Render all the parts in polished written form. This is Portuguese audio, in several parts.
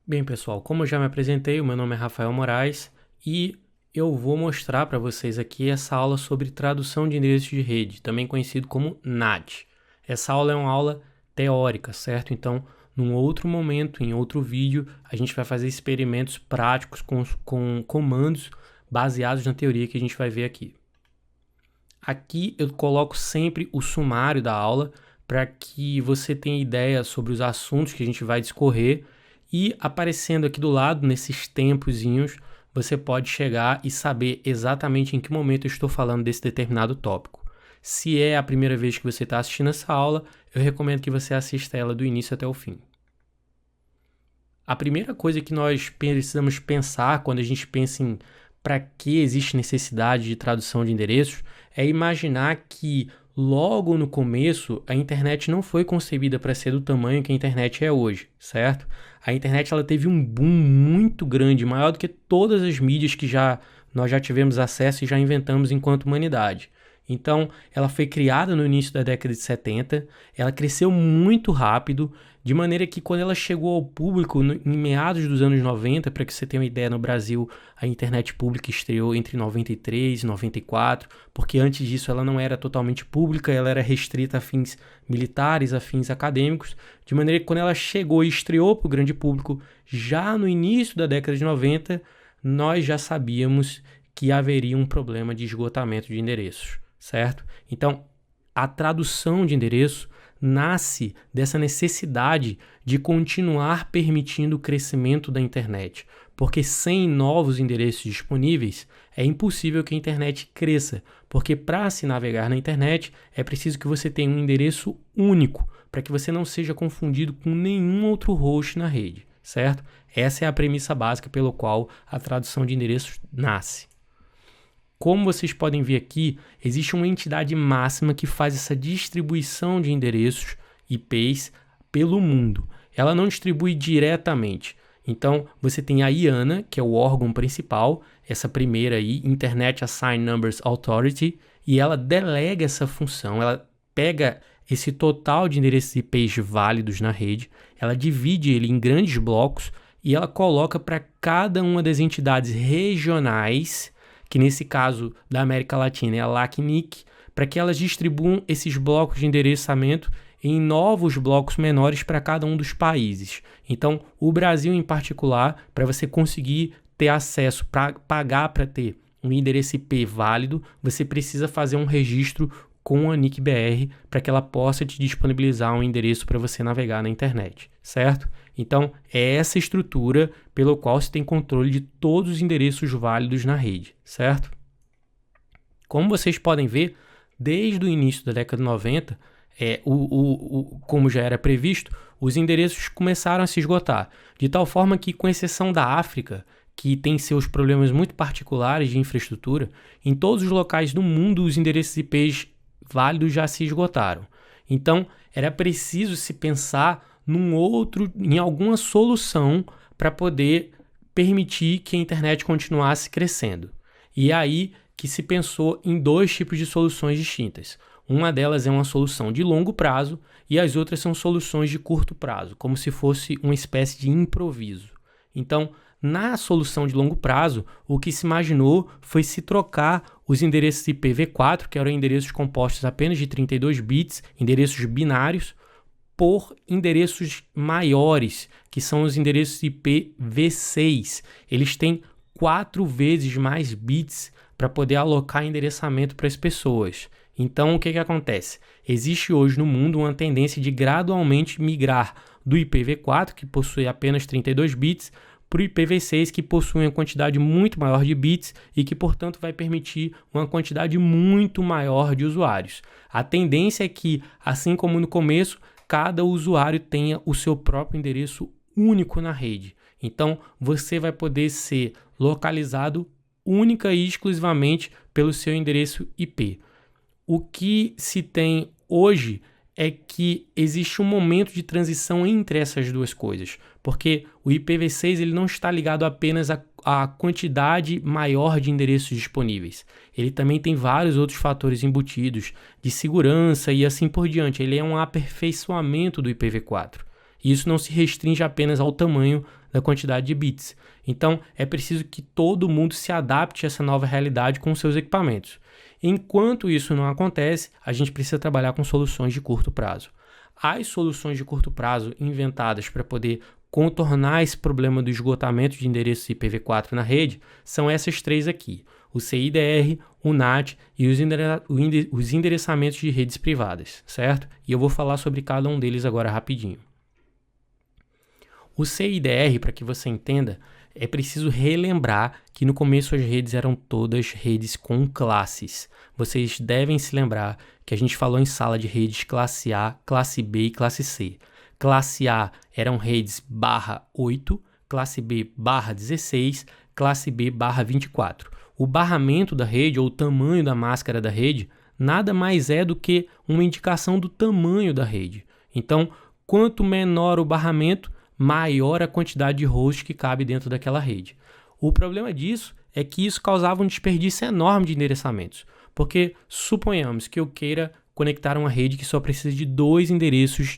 Bem, pessoal, como eu já me apresentei, o meu nome é Rafael Moraes e eu vou mostrar para vocês aqui essa aula sobre tradução de endereços de rede, também conhecido como NAT. Essa aula é uma aula teórica, certo? Então, num outro momento, em outro vídeo, a gente vai fazer experimentos práticos com comandos baseados na teoria que a gente vai ver aqui. Aqui eu coloco sempre o sumário da aula para que você tenha ideia sobre os assuntos que a gente vai discorrer. E aparecendo aqui do lado, nesses tempozinhos, você pode chegar e saber exatamente em que momento eu estou falando desse determinado tópico. Se é a primeira vez que você está assistindo essa aula, eu recomendo que você assista ela do início até o fim. A primeira coisa que nós precisamos pensar quando a gente pensa em para que existe necessidade de tradução de endereços é imaginar que logo no começo a internet não foi concebida para ser do tamanho que a internet é hoje, certo? A internet ela teve um boom muito grande, maior do que todas as mídias que nós já tivemos acesso e já inventamos enquanto humanidade. Então, ela foi criada no início da década de 70, ela cresceu muito rápido, de maneira que quando ela chegou ao público em meados dos anos 90, para que você tenha uma ideia, no Brasil a internet pública estreou entre 93 e 94, porque antes disso ela não era totalmente pública, ela era restrita a fins militares, a fins acadêmicos, de maneira que quando ela chegou e estreou para o grande público, já no início da década de 90, nós já sabíamos que haveria um problema de esgotamento de endereços. Certo? Então, a tradução de endereço nasce dessa necessidade de continuar permitindo o crescimento da internet, porque sem novos endereços disponíveis é impossível que a internet cresça, porque para se navegar na internet é preciso que você tenha um endereço único, para que você não seja confundido com nenhum outro host na rede, certo? Essa é a premissa básica pelo qual a tradução de endereços nasce. Como vocês podem ver aqui, existe uma entidade máxima que faz essa distribuição de endereços IPs pelo mundo. Ela não distribui diretamente. Então, você tem a IANA, que é o órgão principal, essa primeira aí, Internet Assigned Numbers Authority, e ela delega essa função, ela pega esse total de endereços IPs válidos na rede, ela divide ele em grandes blocos e ela coloca para cada uma das entidades regionais, que nesse caso da América Latina é a LACNIC, para que elas distribuam esses blocos de endereçamento em novos blocos menores para cada um dos países. Então, o Brasil em particular, para você conseguir ter acesso, para pagar para ter um endereço IP válido, você precisa fazer um registro com a NIC-BR para que ela possa te disponibilizar um endereço para você navegar na internet, certo? Então, é essa estrutura pelo qual você tem controle de todos os endereços válidos na rede, certo? Como vocês podem ver, desde o início da década de 90, como já era previsto, os endereços começaram a se esgotar, de tal forma que, com exceção da África, que tem seus problemas muito particulares de infraestrutura, em todos os locais do mundo os endereços IPs válidos já se esgotaram. Então, era preciso se pensar em alguma solução para poder permitir que a internet continuasse crescendo. E é aí que se pensou em dois tipos de soluções distintas. Uma delas é uma solução de longo prazo e as outras são soluções de curto prazo, como se fosse uma espécie de improviso. Então, na solução de longo prazo, o que se imaginou foi se trocar os endereços IPv4, que eram endereços compostos apenas de 32 bits, endereços binários, por endereços maiores, que são os endereços IPv6. Eles têm 4 vezes mais bits para poder alocar endereçamento para as pessoas. Então, o que acontece? Existe hoje no mundo uma tendência de gradualmente migrar do IPv4, que possui apenas 32 bits, para o IPv6, que possui uma quantidade muito maior de bits e que, portanto, vai permitir uma quantidade muito maior de usuários. A tendência é que, assim como no começo, cada usuário tenha o seu próprio endereço único na rede. Então, você vai poder ser localizado única e exclusivamente pelo seu endereço IP. O que se tem hoje é que existe um momento de transição entre essas duas coisas, porque o IPv6 ele não está ligado apenas à quantidade maior de endereços disponíveis. Ele também tem vários outros fatores embutidos de segurança e assim por diante. Ele é um aperfeiçoamento do IPv4. E isso não se restringe apenas ao tamanho da quantidade de bits. Então, é preciso que todo mundo se adapte a essa nova realidade com seus equipamentos. Enquanto isso não acontece, a gente precisa trabalhar com soluções de curto prazo. As soluções de curto prazo inventadas para poder contornar esse problema do esgotamento de endereços IPv4 na rede são essas três aqui: o CIDR, o NAT e os endereçamentos de redes privadas, certo? E eu vou falar sobre cada um deles agora rapidinho. O CIDR, para que você entenda, é preciso relembrar que no começo as redes eram todas redes com classes. Vocês devem se lembrar que a gente falou em sala de redes classe A, classe B e classe C. Classe A eram redes /8, classe B /16, classe B /24. O barramento da rede, ou o tamanho da máscara da rede, nada mais é do que uma indicação do tamanho da rede. Então, quanto menor o barramento, maior a quantidade de hosts que cabe dentro daquela rede. O problema disso é que isso causava um desperdício enorme de endereçamentos, porque suponhamos que eu queira conectar uma rede que só precisa de 2 endereços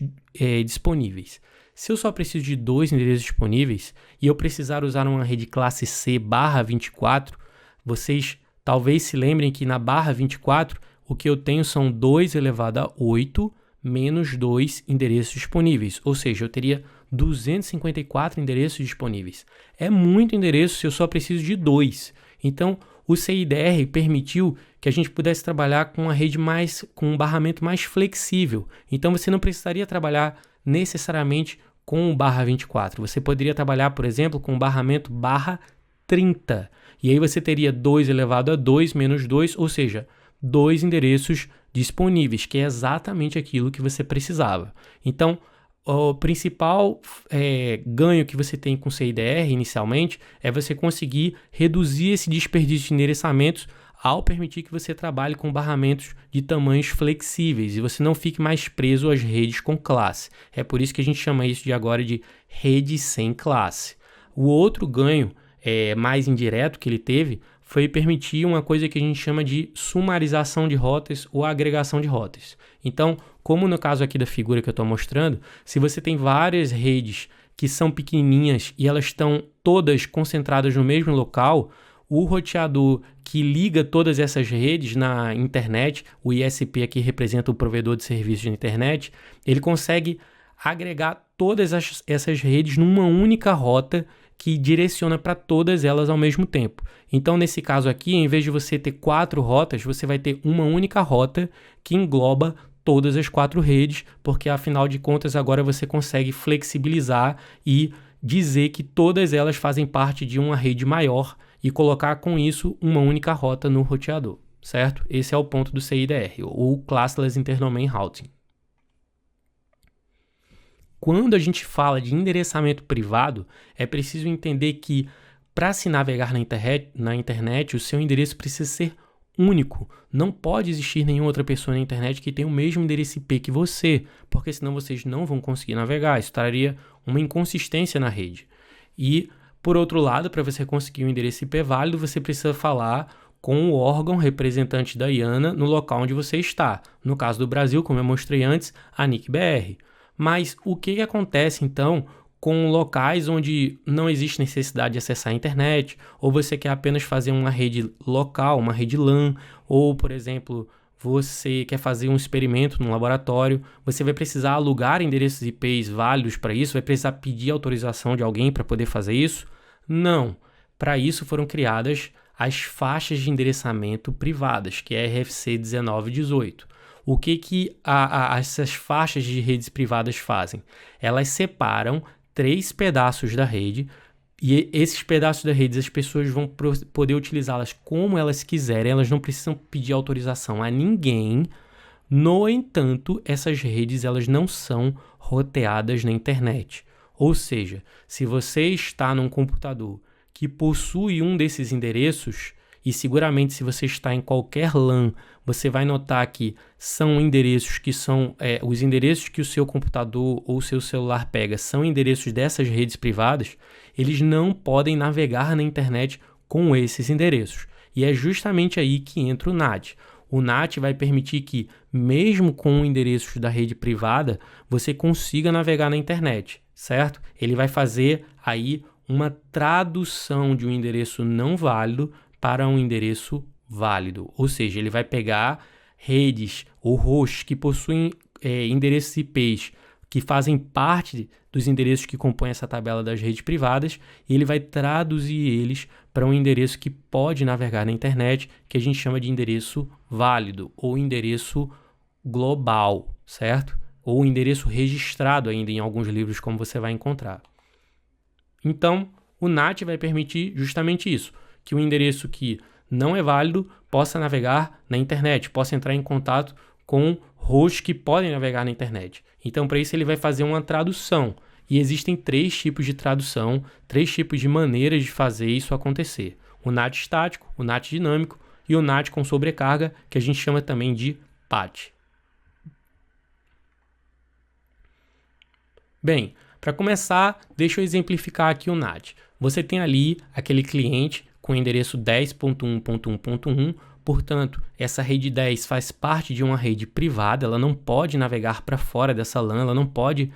disponíveis. Se eu só preciso de 2 endereços disponíveis e eu precisar usar uma rede classe C /24, vocês talvez se lembrem que na /24 o que eu tenho são 2 elevado a 8 menos 2 endereços disponíveis, ou seja, eu teria 254 endereços disponíveis. É muito endereço se eu só preciso de 2. Então, o CIDR permitiu que a gente pudesse trabalhar com uma rede com um barramento mais flexível. Então, você não precisaria trabalhar necessariamente com o /24. Você poderia trabalhar, por exemplo, com o barramento /30. E aí você teria 2 elevado a 2 menos 2, ou seja, 2 endereços disponíveis, que é exatamente aquilo que você precisava. Então, o principal ganho que você tem com o CIDR inicialmente é você conseguir reduzir esse desperdício de endereçamentos ao permitir que você trabalhe com barramentos de tamanhos flexíveis e você não fique mais preso às redes com classe. É por isso que a gente chama isso de agora de rede sem classe. O outro ganho mais indireto que ele teve foi permitir uma coisa que a gente chama de sumarização de rotas ou agregação de rotas. Então, como no caso aqui da figura que eu estou mostrando, se você tem várias redes que são pequenininhas e elas estão todas concentradas no mesmo local, o roteador que liga todas essas redes na internet, o ISP aqui representa o provedor de serviços de internet, ele consegue agregar todas essas redes numa única rota que direciona para todas elas ao mesmo tempo. Então, nesse caso aqui, em vez de você ter 4 rotas, você vai ter uma única rota que engloba todas as 4 redes, porque afinal de contas agora você consegue flexibilizar e dizer que todas elas fazem parte de uma rede maior e colocar com isso uma única rota no roteador, certo? Esse é o ponto do CIDR, ou Classless Interdomain Routing. Quando a gente fala de endereçamento privado, é preciso entender que para se navegar na internet, o seu endereço precisa ser único. Não pode existir nenhuma outra pessoa na internet que tenha o mesmo endereço IP que você, porque senão vocês não vão conseguir navegar. Isso traria uma inconsistência na rede. E, por outro lado, para você conseguir um endereço IP válido, você precisa falar com o órgão representante da IANA no local onde você está. No caso do Brasil, como eu mostrei antes, a NIC-BR. Mas o que acontece, então, com locais onde não existe necessidade de acessar a internet, ou você quer apenas fazer uma rede local, uma rede LAN, ou, por exemplo, você quer fazer um experimento no laboratório, você vai precisar alugar endereços IPs válidos para isso, vai precisar pedir autorização de alguém para poder fazer isso? Não. Para isso foram criadas as faixas de endereçamento privadas, que é a RFC 1918. O que essas faixas de redes privadas fazem? Elas separam 3 pedaços da rede e esses pedaços da rede as pessoas vão poder utilizá-las como elas quiserem, elas não precisam pedir autorização a ninguém. No entanto, essas redes elas não são roteadas na internet. Ou seja, se você está num computador que possui um desses endereços, e seguramente se você está em qualquer LAN, você vai notar que são endereços que são, os endereços que o seu computador ou o seu celular pega são endereços dessas redes privadas, eles não podem navegar na internet com esses endereços. E é justamente aí que entra o NAT. O NAT vai permitir que, mesmo com endereços da rede privada, você consiga navegar na internet. certo? Ele vai fazer aí uma tradução de um endereço não válido para um endereço válido. Ou seja, ele vai pegar redes ou hosts que possuem endereços IPs que fazem parte dos endereços que compõem essa tabela das redes privadas, e ele vai traduzir eles para um endereço que pode navegar na internet, que a gente chama de endereço válido ou endereço global, certo? Ou endereço registrado ainda em alguns livros, como você vai encontrar. Então, o NAT vai permitir justamente isso, que o endereço que não é válido possa navegar na internet, possa entrar em contato com hosts que podem navegar na internet. Então, para isso, ele vai fazer uma tradução. E existem 3 tipos de tradução, 3 tipos de maneiras de fazer isso acontecer. O NAT estático, o NAT dinâmico e o NAT com sobrecarga, que a gente chama também de PAT. Bem, para começar, deixa eu exemplificar aqui o NAT. Você tem ali aquele cliente com o endereço 10.1.1.1, portanto, essa rede 10 faz parte de uma rede privada, ela não pode navegar para fora dessa LAN, ela não pode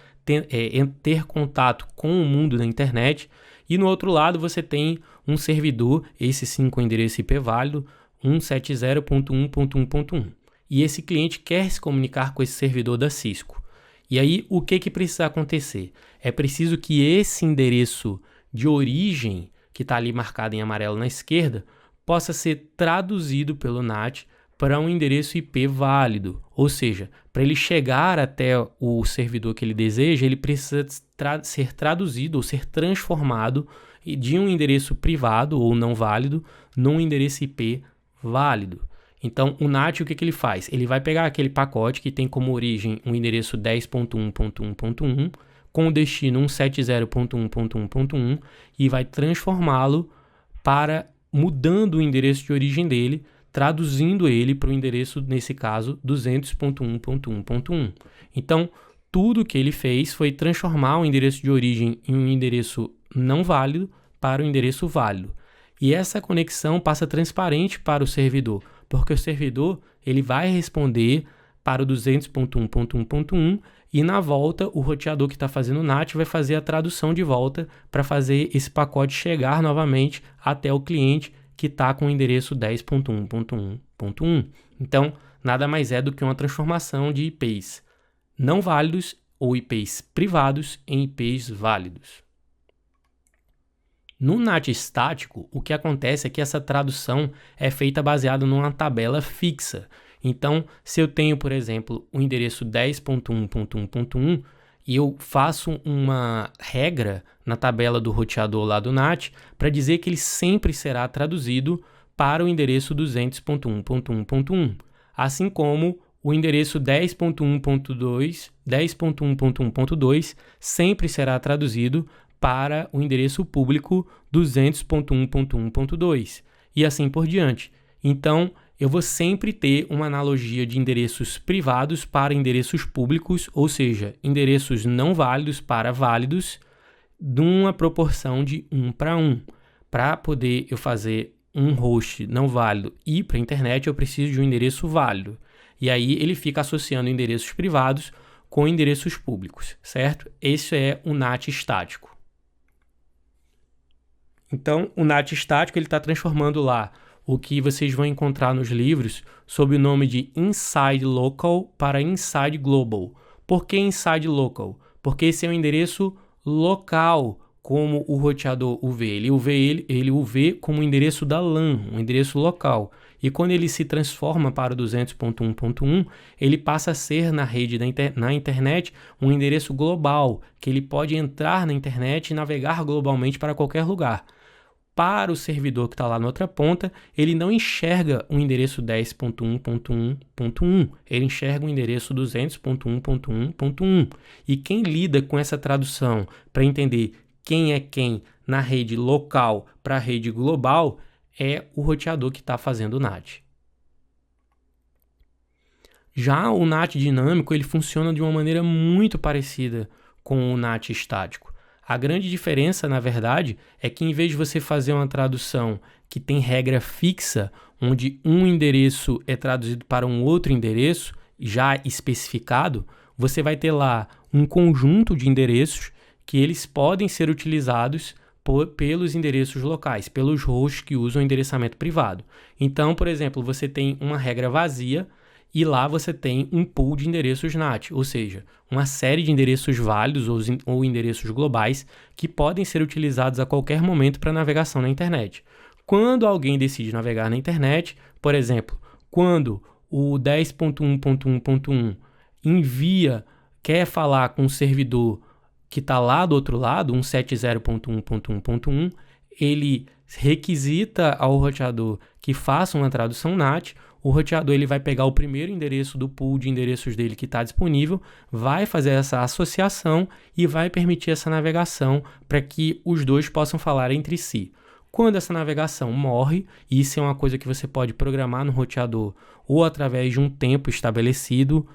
ter contato com o mundo da internet. E no outro lado você tem um servidor, esse sim com endereço IP válido, 170.1.1.1. E esse cliente quer se comunicar com esse servidor da Cisco. E aí, o que precisa acontecer? É preciso que esse endereço de origem, que está ali marcado em amarelo na esquerda, possa ser traduzido pelo NAT para um endereço IP válido. Ou seja, para ele chegar até o servidor que ele deseja, ele precisa ser traduzido ou ser transformado de um endereço privado ou não válido num endereço IP válido. Então, o NAT, o que ele faz? Ele vai pegar aquele pacote que tem como origem um endereço 10.1.1.1 com o destino 170.1.1.1 e vai transformá-lo para, mudando o endereço de origem dele, traduzindo ele para o endereço, nesse caso, 200.1.1.1. Então, tudo que ele fez foi transformar o endereço de origem em um endereço não válido para o endereço válido. E essa conexão passa transparente para o servidor, porque o servidor ele vai responder para o 200.1.1.1 e na volta o roteador que está fazendo o NAT vai fazer a tradução de volta para fazer esse pacote chegar novamente até o cliente que está com o endereço 10.1.1.1. Então, nada mais é do que uma transformação de IPs não válidos ou IPs privados em IPs válidos. No NAT estático, o que acontece é que essa tradução é feita baseada numa tabela fixa. Então, se eu tenho, por exemplo, o endereço 10.1.1.1 e eu faço uma regra na tabela do roteador lá do NAT para dizer que ele sempre será traduzido para o endereço 200.1.1.1, assim como o endereço 10.1.2, 10.1.1.2 sempre será traduzido para o endereço público 200.1.1.2 e assim por diante. Então, eu vou sempre ter uma analogia de endereços privados para endereços públicos, ou seja, endereços não válidos para válidos, numa proporção de 1 para 1. Para poder eu fazer um host não válido ir para a internet, eu preciso de um endereço válido. E aí ele fica associando endereços privados com endereços públicos, certo? Esse é o NAT estático. Então, o NAT estático está transformando lá o que vocês vão encontrar nos livros sob o nome de Inside Local para Inside Global. Por que Inside Local? Porque esse é um endereço local, como o roteador o vê. Ele o vê como um endereço da LAN, um endereço local. E quando ele se transforma para o 200.1.1, ele passa a ser na rede na internet um endereço global, que ele pode entrar na internet e navegar globalmente para qualquer lugar. Para o servidor que está lá na outra ponta, ele não enxerga o endereço 10.1.1.1, ele enxerga o endereço 200.1.1.1. E quem lida com essa tradução para entender quem é quem na rede local para a rede global é o roteador que está fazendo o NAT. Já o NAT dinâmico ele funciona de uma maneira muito parecida com o NAT estático. A grande diferença, na verdade, é que em vez de você fazer uma tradução que tem regra fixa, onde um endereço é traduzido para um outro endereço já especificado, você vai ter lá um conjunto de endereços que eles podem ser utilizados pelos endereços locais, pelos hosts que usam endereçamento privado. Então, por exemplo, você tem uma regra vazia e lá você tem um pool de endereços NAT, ou seja, uma série de endereços válidos ou endereços globais que podem ser utilizados a qualquer momento para navegação na internet. Quando alguém decide navegar na internet, por exemplo, quando o 10.1.1.1 quer falar com um servidor que está lá do outro lado, 170.1.1.1, ele requisita ao roteador que faça uma tradução NAT. O roteador ele vai pegar o primeiro endereço do pool de endereços dele que está disponível, vai fazer essa associação e vai permitir essa navegação para que os dois possam falar entre si. Quando essa navegação morre, isso é uma coisa que você pode programar no roteador ou através de um tempo estabelecido,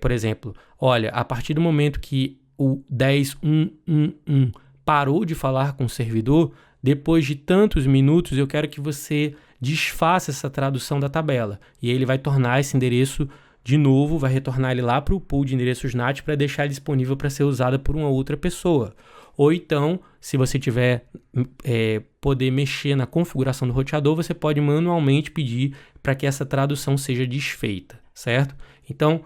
por exemplo, olha, a partir do momento que o 10.1.1.1 parou de falar com o servidor, depois de tantos minutos eu quero que você desfaça essa tradução da tabela. E aí ele vai tornar esse endereço de novo, vai retornar ele lá para o pool de endereços NAT para deixar ele disponível para ser usado por uma outra pessoa. Ou então, se você tiver poder mexer na configuração do roteador, você pode manualmente pedir para que essa tradução seja desfeita, certo? Então,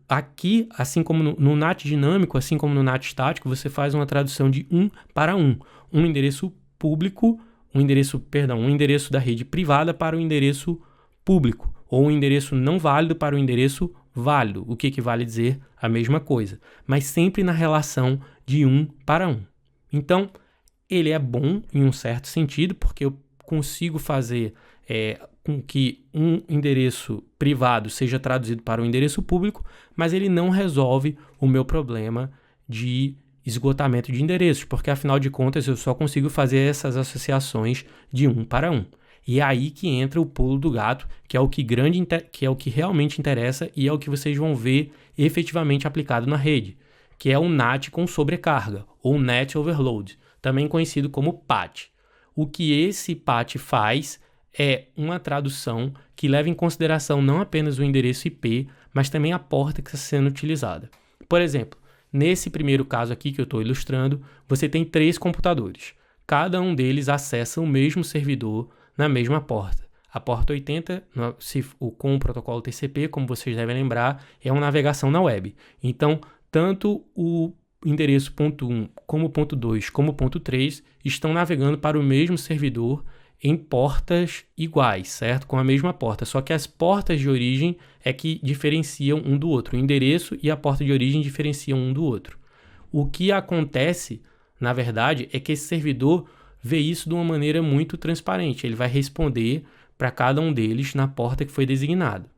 aqui, assim como no NAT dinâmico, assim como no NAT estático, você faz uma tradução de 1 para 1. Um endereço público, um endereço da rede privada para o endereço público, ou um endereço não válido para o endereço válido, o que vale dizer a mesma coisa, mas sempre na relação de 1 para 1. Então, ele é bom em um certo sentido, porque eu consigo fazer com que um endereço privado seja traduzido para um endereço público, mas ele não resolve o meu problema de esgotamento de endereços, porque afinal de contas eu só consigo fazer essas associações de 1 para 1. E é aí que entra o pulo do gato, que é o que realmente interessa e é o que vocês vão ver efetivamente aplicado na rede, que é o NAT com sobrecarga, ou Net Overload, também conhecido como PAT. O que esse PAT faz é uma tradução que leva em consideração não apenas o endereço IP, mas também a porta que está sendo utilizada. Por exemplo, nesse primeiro caso aqui que eu estou ilustrando, você tem 3 computadores. Cada um deles acessa o mesmo servidor na mesma porta. A porta 80, com o protocolo TCP, como vocês devem lembrar, é uma navegação na web. Então, tanto o endereço .1 como .2 como .3 estão navegando para o mesmo servidor em portas iguais, certo? Com a mesma porta, só que as portas de origem é que diferenciam um do outro. O endereço e a porta de origem diferenciam um do outro. O que acontece, na verdade, é que esse servidor vê isso de uma maneira muito transparente. Ele vai responder para cada um deles na porta que foi designada.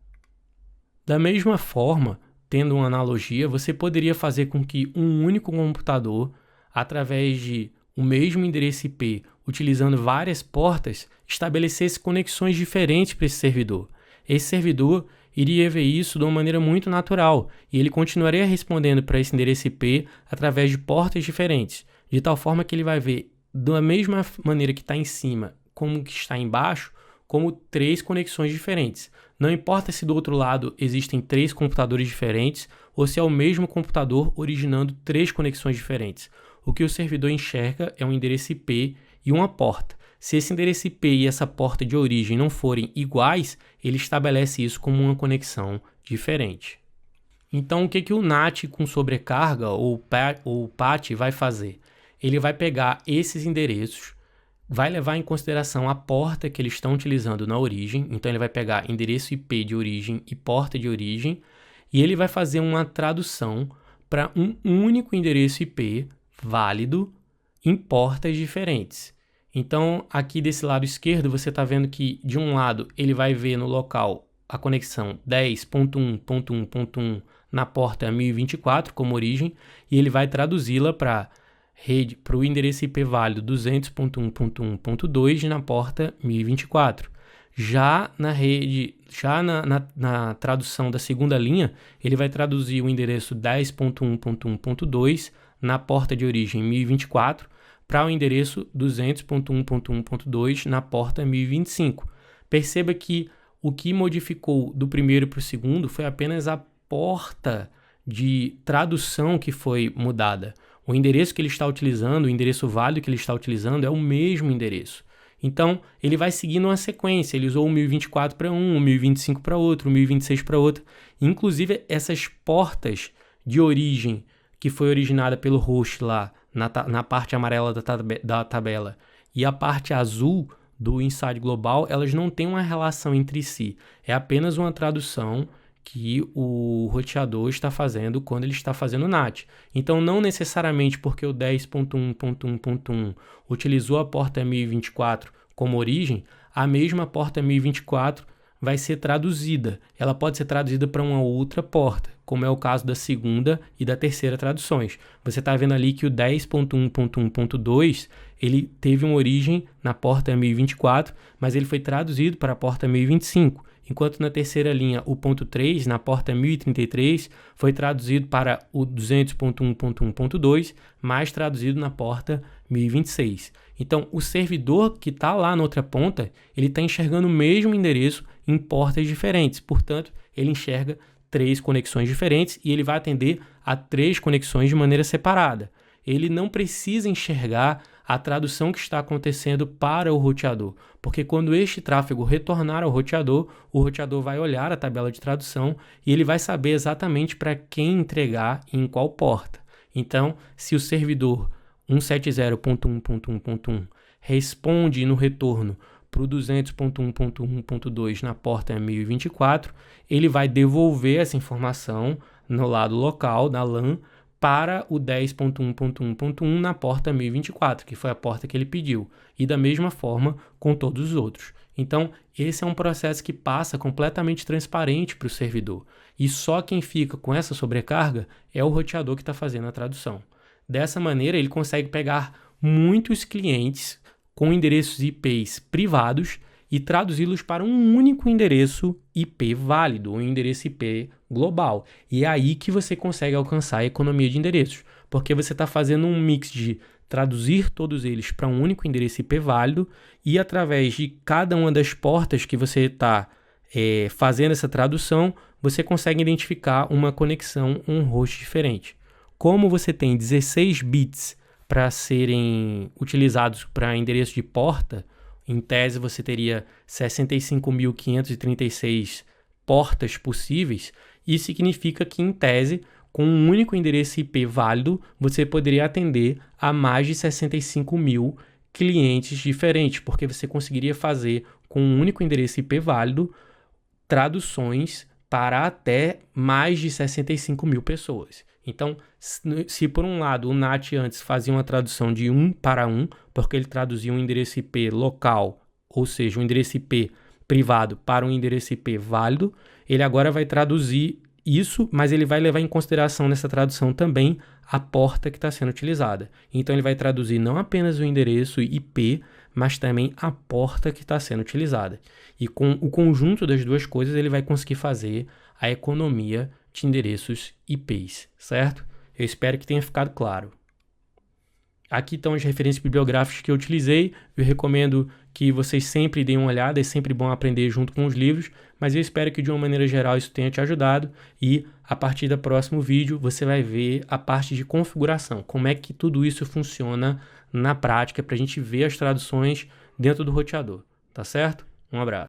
Da mesma forma, tendo uma analogia, você poderia fazer com que um único computador, através de o mesmo endereço IP, utilizando várias portas, estabelecesse conexões diferentes para esse servidor. Esse servidor iria ver isso de uma maneira muito natural e ele continuaria respondendo para esse endereço IP através de portas diferentes, de tal forma que ele vai ver da mesma maneira que está em cima como que está embaixo, como 3 conexões diferentes. Não importa se do outro lado existem 3 computadores diferentes ou se é o mesmo computador originando 3 conexões diferentes. O que o servidor enxerga é um endereço IP e uma porta. Se esse endereço IP e essa porta de origem não forem iguais, ele estabelece isso como uma conexão diferente. Então, o que o NAT com sobrecarga ou PAT vai fazer? Ele vai pegar esses endereços, vai levar em consideração a porta que eles estão utilizando na origem, então ele vai pegar endereço IP de origem e porta de origem, e ele vai fazer uma tradução para um único endereço IP válido em portas diferentes. Então, aqui desse lado esquerdo, você está vendo que, de um lado, ele vai ver no local a conexão 10.1.1.1 na porta 1024 como origem, e ele vai traduzi-la para o endereço IP válido 200.1.1.2 na porta 1024. Já na tradução da segunda linha, ele vai traduzir o endereço 10.1.1.2 na porta de origem 1024 para o endereço 200.1.1.2 na porta 1025. Perceba que o que modificou do primeiro para o segundo foi apenas a porta de tradução que foi mudada. O endereço que ele está utilizando, o endereço válido que ele está utilizando é o mesmo endereço. Então, ele vai seguindo uma sequência. Ele usou o 1024 para um, o 1025 para outro, o 1026 para outro. Inclusive, essas portas de origem que foi originada pelo host lá na parte amarela da tabela e a parte azul do Inside Global, elas não têm uma relação entre si. É apenas uma tradução que o roteador está fazendo quando ele está fazendo NAT. Então, não necessariamente porque o 10.1.1.1 utilizou a porta 1024 como origem, a mesma porta 1024 vai ser traduzida. Ela pode ser traduzida para uma outra porta, como é o caso da segunda e da terceira traduções. Você está vendo ali que o 10.1.1.2 ele teve uma origem na porta 1024, mas ele foi traduzido para a porta 1025. Enquanto na terceira linha, o ponto 3, na porta 1033, foi traduzido para o 200.1.1.2, mais traduzido na porta 1026. Então, o servidor que está lá na outra ponta, ele está enxergando o mesmo endereço em portas diferentes. Portanto, ele enxerga 3 conexões diferentes e ele vai atender a 3 conexões de maneira separada. Ele não precisa enxergar a tradução que está acontecendo para o roteador, porque quando este tráfego retornar ao roteador, o roteador vai olhar a tabela de tradução e ele vai saber exatamente para quem entregar e em qual porta. Então, se o servidor 170.1.1.1 responde no retorno para o 200.1.1.2 na porta 1024, ele vai devolver essa informação no lado local da LAN para o 10.1.1.1 na porta 1024, que foi a porta que ele pediu, e da mesma forma com todos os outros. Então, esse é um processo que passa completamente transparente para o servidor, e só quem fica com essa sobrecarga é o roteador que está fazendo a tradução. Dessa maneira, ele consegue pegar muitos clientes com endereços IPs privados e traduzi-los para um único endereço IP válido, um endereço IP global. E é aí que você consegue alcançar a economia de endereços, porque você está fazendo um mix de traduzir todos eles para um único endereço IP válido e através de cada uma das portas que você está fazendo essa tradução, você consegue identificar uma conexão, um host diferente. Como você tem 16 bits para serem utilizados para endereço de porta, em tese você teria 65.536 portas possíveis. Isso significa que, em tese, com um único endereço IP válido, você poderia atender a mais de 65 mil clientes diferentes, porque você conseguiria fazer, com um único endereço IP válido, traduções para até mais de 65 mil pessoas. Então, se por um lado o NAT antes fazia uma tradução de 1 para 1, porque ele traduzia um endereço IP local, ou seja, um endereço IP privado para um endereço IP válido, ele agora vai traduzir isso, mas ele vai levar em consideração nessa tradução também a porta que está sendo utilizada. Então, ele vai traduzir não apenas o endereço IP, mas também a porta que está sendo utilizada. E com o conjunto das duas coisas, ele vai conseguir fazer a economia de endereços IPs, certo? Eu espero que tenha ficado claro. Aqui estão as referências bibliográficas que eu utilizei. Eu recomendo que vocês sempre deem uma olhada, é sempre bom aprender junto com os livros, mas eu espero que de uma maneira geral isso tenha te ajudado e a partir do próximo vídeo você vai ver a parte de configuração, como é que tudo isso funciona na prática para a gente ver as traduções dentro do roteador, tá certo? Um abraço.